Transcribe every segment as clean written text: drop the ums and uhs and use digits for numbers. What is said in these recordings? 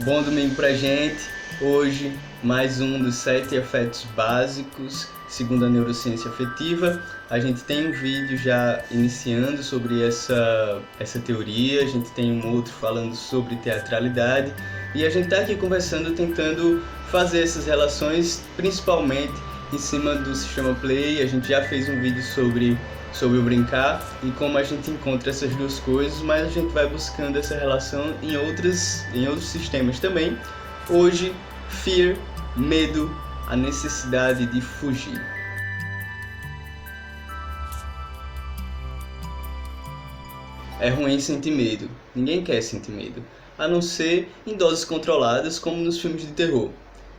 Bom domingo pra gente. Hoje, mais um dos 7 afetos básicos, segundo a neurociência afetiva. A gente tem um vídeo já iniciando sobre essa teoria, a gente tem um outro falando sobre teatralidade e a gente tá aqui conversando, tentando fazer essas relações, principalmente em cima do sistema Play. A gente já fez um vídeo sobre o brincar e como a gente encontra essas duas coisas, mas a gente vai buscando essa relação em outros sistemas também. Hoje, fear, medo, a necessidade de fugir. É ruim sentir medo. Ninguém quer sentir medo, a não ser em doses controladas, como nos filmes de terror.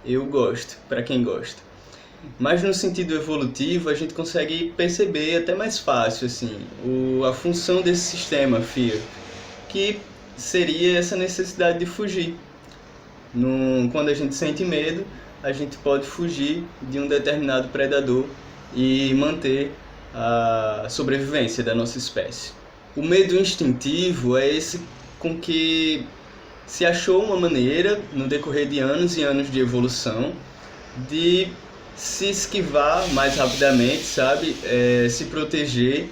Eu gosto, para quem gosta. Mas no sentido evolutivo, a gente consegue perceber até mais fácil assim, a função desse sistema fear, que seria essa necessidade de fugir. Quando a gente sente medo, a gente pode fugir de um determinado predador e manter a sobrevivência da nossa espécie. O medo instintivo é esse com que se achou uma maneira, no decorrer de anos e anos de evolução, de se esquivar mais rapidamente, sabe? Se proteger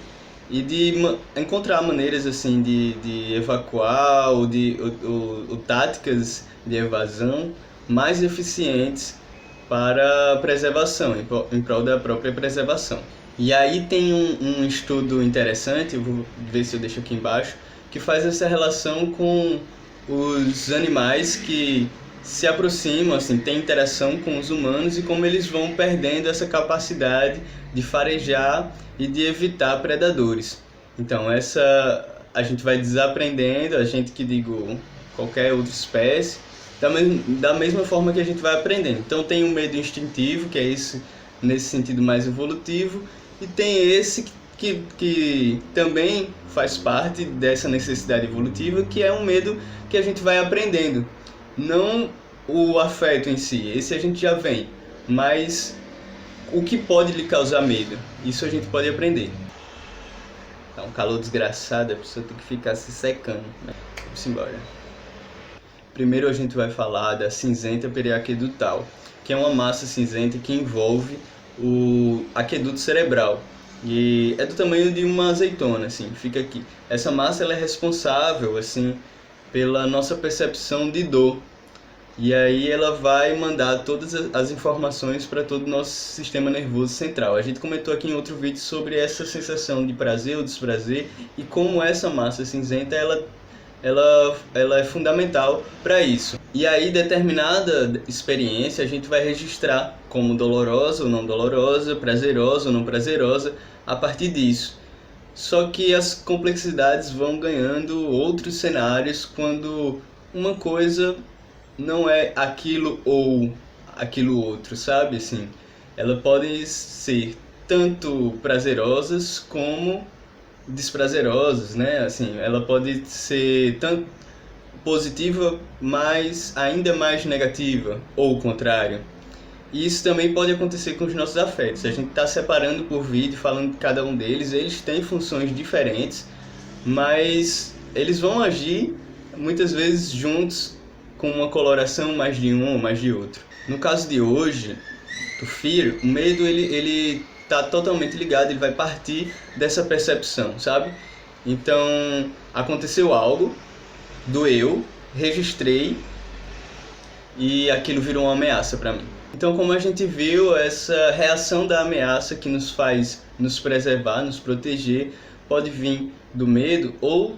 e de encontrar maneiras assim de evacuar ou táticas de evasão mais eficientes para a preservação, em prol da própria preservação. E aí tem um estudo interessante, eu vou ver se eu deixo aqui embaixo, que faz essa relação com os animais que se aproximam, assim, tem interação com os humanos e como eles vão perdendo essa capacidade de farejar e de evitar predadores. Então a gente vai desaprendendo, a gente que digo qualquer outra espécie, da mesma forma que a gente vai aprendendo. Então tem o medo instintivo, que é esse nesse sentido mais evolutivo, e tem esse que também faz parte dessa necessidade evolutiva, que é um medo que a gente vai aprendendo. Não o afeto em si, esse a gente já vem, mas o que pode lhe causar medo, isso a gente pode aprender. Tá um calor desgraçado, a pessoa tem que ficar se secando, né? Vamos embora. Primeiro a gente vai falar da cinzenta periaquedutal, que é uma massa cinzenta que envolve o aqueduto cerebral. E é do tamanho de uma azeitona, assim, fica aqui. Essa massa ela é responsável, assim, pela nossa percepção de dor. E aí ela vai mandar todas as informações para todo o nosso sistema nervoso central. A gente comentou aqui em outro vídeo sobre essa sensação de prazer ou desprazer e como essa massa cinzenta ela é fundamental para isso. E aí determinada experiência a gente vai registrar como dolorosa ou não dolorosa, prazerosa ou não prazerosa a partir disso. Só que as complexidades vão ganhando outros cenários quando uma coisa não é aquilo ou aquilo outro, sabe? Assim, ela pode ser tanto prazerosas como desprazerosas, né? Assim, ela pode ser tanto positiva, mas ainda mais negativa, ou o contrário. E isso também pode acontecer com os nossos afetos. A gente está separando por vídeo, falando de cada um deles. Eles têm funções diferentes, mas eles vão agir muitas vezes juntos, com uma coloração mais de um ou mais de outro. No caso de hoje, do fear, o medo ele tá totalmente ligado, ele vai partir dessa percepção, sabe? Então, aconteceu algo, doeu, registrei e aquilo virou uma ameaça para mim. Então, como a gente viu, essa reação da ameaça que nos faz nos preservar, nos proteger, pode vir do medo ou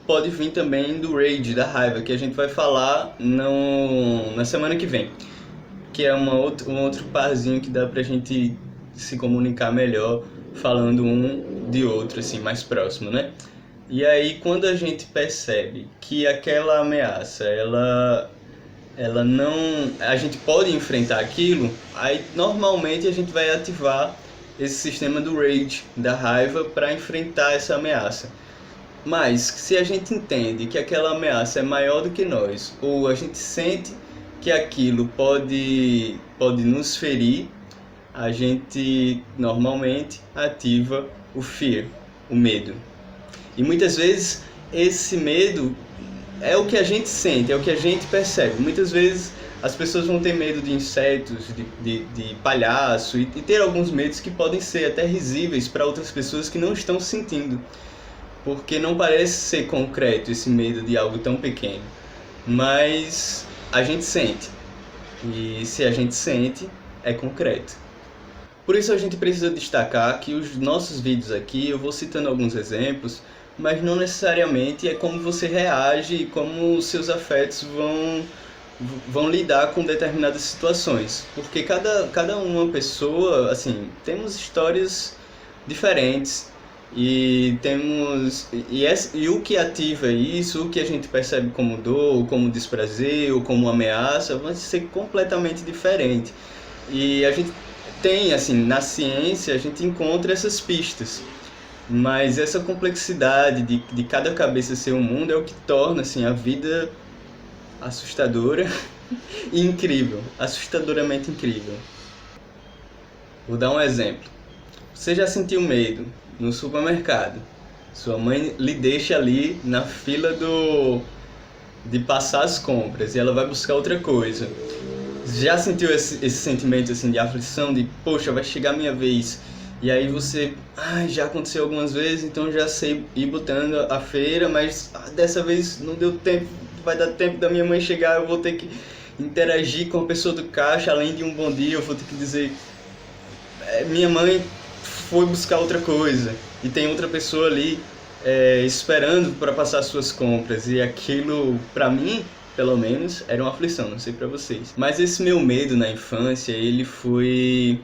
pode vir também do rage, da raiva, que a gente vai falar na semana que vem, que é um outro parzinho que dá pra gente se comunicar melhor falando um de outro, assim, mais próximo, né? E aí, quando a gente percebe que aquela ameaça, ela não... a gente pode enfrentar aquilo, aí normalmente a gente vai ativar esse sistema do rage, da raiva, para enfrentar essa ameaça. Mas se a gente entende que aquela ameaça é maior do que nós, ou a gente sente que aquilo pode nos ferir, a gente normalmente ativa o fear, o medo. E muitas vezes esse medo é o que a gente sente, é o que a gente percebe. Muitas vezes as pessoas vão ter medo de insetos, de palhaço e ter alguns medos que podem ser até risíveis para outras pessoas que não estão sentindo, porque não parece ser concreto esse medo de algo tão pequeno, mas a gente sente, e se a gente sente, é concreto. Por isso a gente precisa destacar que os nossos vídeos aqui, eu vou citando alguns exemplos, mas não necessariamente é como você reage e como os seus afetos vão lidar com determinadas situações, porque cada uma pessoa, assim, temos histórias diferentes e o que ativa isso, o que a gente percebe como dor, como desprazer ou como ameaça, vai ser completamente diferente. E a gente tem, assim, na ciência a gente encontra essas pistas, mas essa complexidade de cada cabeça ser um mundo é o que torna, assim, a vida assustadora e incrível, assustadoramente incrível. Vou dar um exemplo. Você já sentiu medo no supermercado? Sua mãe lhe deixa ali na fila de passar as compras e ela vai buscar outra coisa. Já sentiu esse sentimento assim de aflição, de poxa, vai chegar a minha vez? E aí você, já aconteceu algumas vezes, então já sei ir botando a feira, mas dessa vez não deu tempo, vai dar tempo da minha mãe chegar, eu vou ter que interagir com a pessoa do caixa, além de um bom dia, eu vou ter que dizer, minha mãe foi buscar outra coisa, e tem outra pessoa ali esperando para passar suas compras, e aquilo, para mim, pelo menos, era uma aflição, não sei para vocês. Mas esse meu medo na infância, ele foi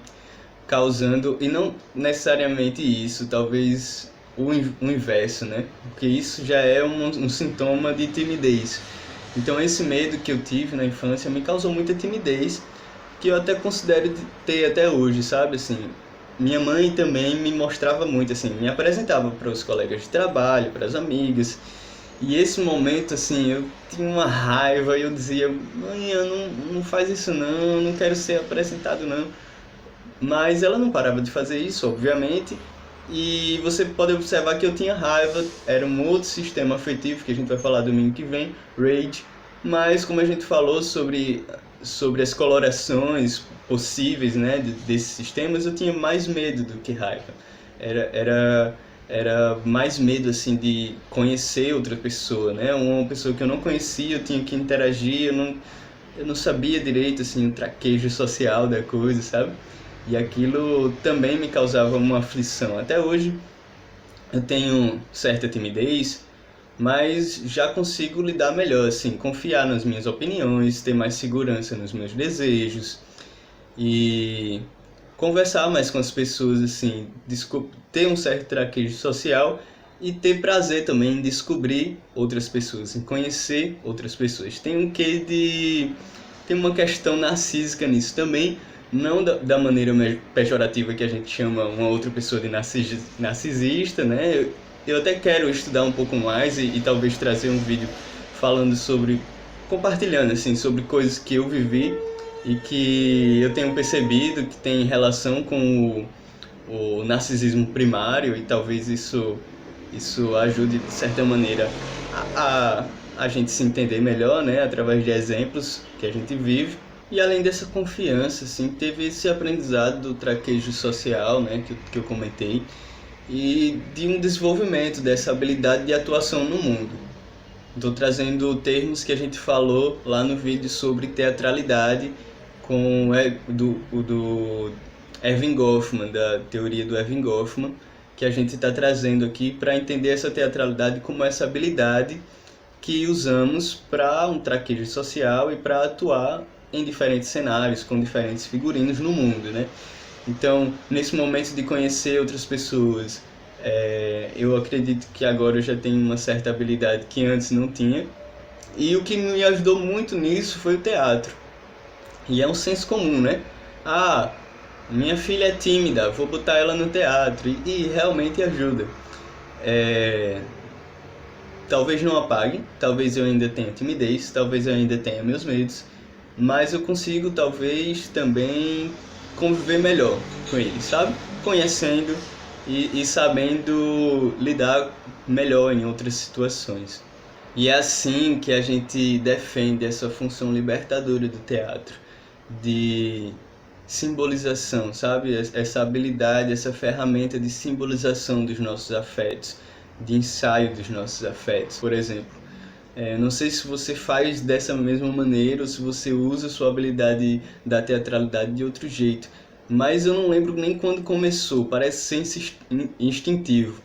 causando, e não necessariamente isso, talvez o inverso, né? Porque isso já é um sintoma de timidez. Então esse medo que eu tive na infância me causou muita timidez, que eu até considero ter até hoje, sabe? Assim, minha mãe também me mostrava muito, assim, me apresentava para os colegas de trabalho, para as amigas, e esse momento, assim, eu tinha uma raiva e eu dizia, mãe, não faz isso não quero ser apresentado não. Mas ela não parava de fazer isso, obviamente, e você pode observar que eu tinha raiva, era um outro sistema afetivo que a gente vai falar domingo que vem, rage, mas como a gente falou sobre as colorações possíveis, né, desses sistemas, eu tinha mais medo do que raiva. Era mais medo assim de conhecer outra pessoa, né, uma pessoa que eu não conhecia, eu tinha que interagir, eu não sabia direito assim o traquejo social da coisa, sabe? E aquilo também me causava uma aflição. Até hoje eu tenho certa timidez, mas já consigo lidar melhor, assim, confiar nas minhas opiniões, ter mais segurança nos meus desejos e conversar mais com as pessoas, assim, ter um certo traquejo social e ter prazer também em descobrir outras pessoas, em conhecer outras pessoas. Tem uma questão narcísica nisso também, não da maneira pejorativa que a gente chama uma outra pessoa de narcisista, né? Eu até quero estudar um pouco mais e talvez trazer um vídeo falando compartilhando assim, sobre coisas que eu vivi e que eu tenho percebido que tem relação com o narcisismo primário, e talvez isso ajude de certa maneira a gente se entender melhor, né? Através de exemplos que a gente vive. E além dessa confiança, assim, teve esse aprendizado do traquejo social, né, que eu comentei, e de um desenvolvimento dessa habilidade de atuação no mundo. Estou trazendo termos que a gente falou lá no vídeo sobre teatralidade com do Erving Goffman, da teoria do Erving Goffman, que a gente está trazendo aqui para entender essa teatralidade como essa habilidade que usamos para um traquejo social e para atuar em diferentes cenários, com diferentes figurinos no mundo, né? Então, nesse momento de conhecer outras pessoas, eu acredito que agora eu já tenho uma certa habilidade que antes não tinha. E o que me ajudou muito nisso foi o teatro. E é um senso comum, né? Minha filha é tímida, vou botar ela no teatro. E realmente ajuda. Talvez não apague, talvez eu ainda tenha timidez, talvez eu ainda tenha meus medos, mas eu consigo talvez também conviver melhor com eles, sabe? Conhecendo e sabendo lidar melhor em outras situações. E é assim que a gente defende essa função libertadora do teatro, de simbolização, sabe? Essa habilidade, essa ferramenta de simbolização dos nossos afetos, de ensaio dos nossos afetos, por exemplo. Não sei se você faz dessa mesma maneira ou se você usa a sua habilidade da teatralidade de outro jeito, mas eu não lembro nem quando começou, parece ser instintivo.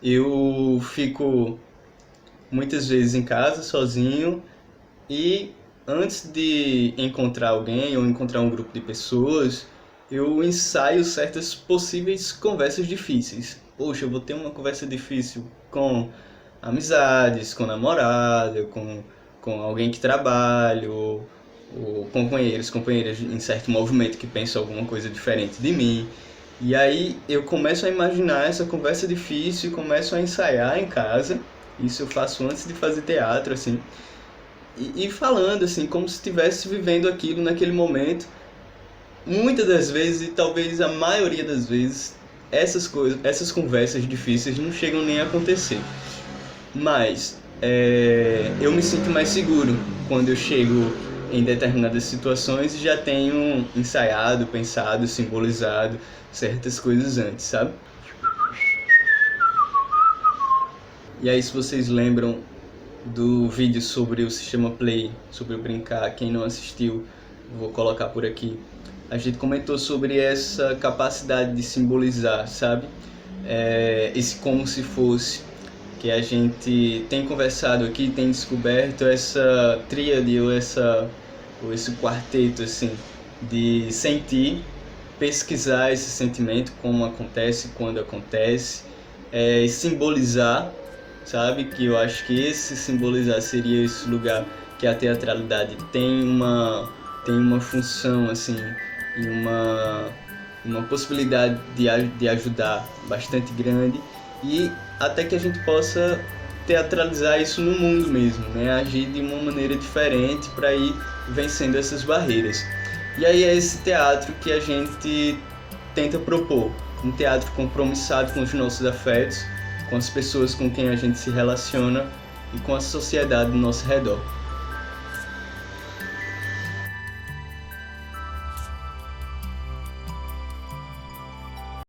Eu fico muitas vezes em casa sozinho e antes de encontrar alguém ou encontrar um grupo de pessoas, eu ensaio certas possíveis conversas difíceis. Poxa, eu vou ter uma conversa difícil com amizades, com namorada, com alguém que trabalha, ou companheiros, companheiras em certo movimento que pensam alguma coisa diferente de mim. E aí eu começo a imaginar essa conversa difícil, começo a ensaiar em casa. Isso eu faço antes de fazer teatro, assim. E falando, assim, como se estivesse vivendo aquilo naquele momento. Muitas das vezes, e talvez a maioria das vezes, essas conversas difíceis não chegam nem a acontecer. Mas eu me sinto mais seguro quando eu chego em determinadas situações e já tenho ensaiado, pensado, simbolizado certas coisas antes, sabe? E aí, se vocês lembram do vídeo sobre o sistema Play, sobre o brincar, quem não assistiu, vou colocar por aqui. A gente comentou sobre essa capacidade de simbolizar, sabe? Esse como se fosse, que a gente tem conversado aqui, tem descoberto essa tríade ou esse quarteto, assim, de sentir, pesquisar esse sentimento, como acontece, quando acontece, e simbolizar, sabe? Que eu acho que esse simbolizar seria esse lugar que a teatralidade tem uma função, assim, e uma possibilidade de ajudar bastante grande, e até que a gente possa teatralizar isso no mundo mesmo, né? Agir de uma maneira diferente para ir vencendo essas barreiras. E aí é esse teatro que a gente tenta propor, um teatro compromissado com os nossos afetos, com as pessoas com quem a gente se relaciona e com a sociedade ao nosso redor.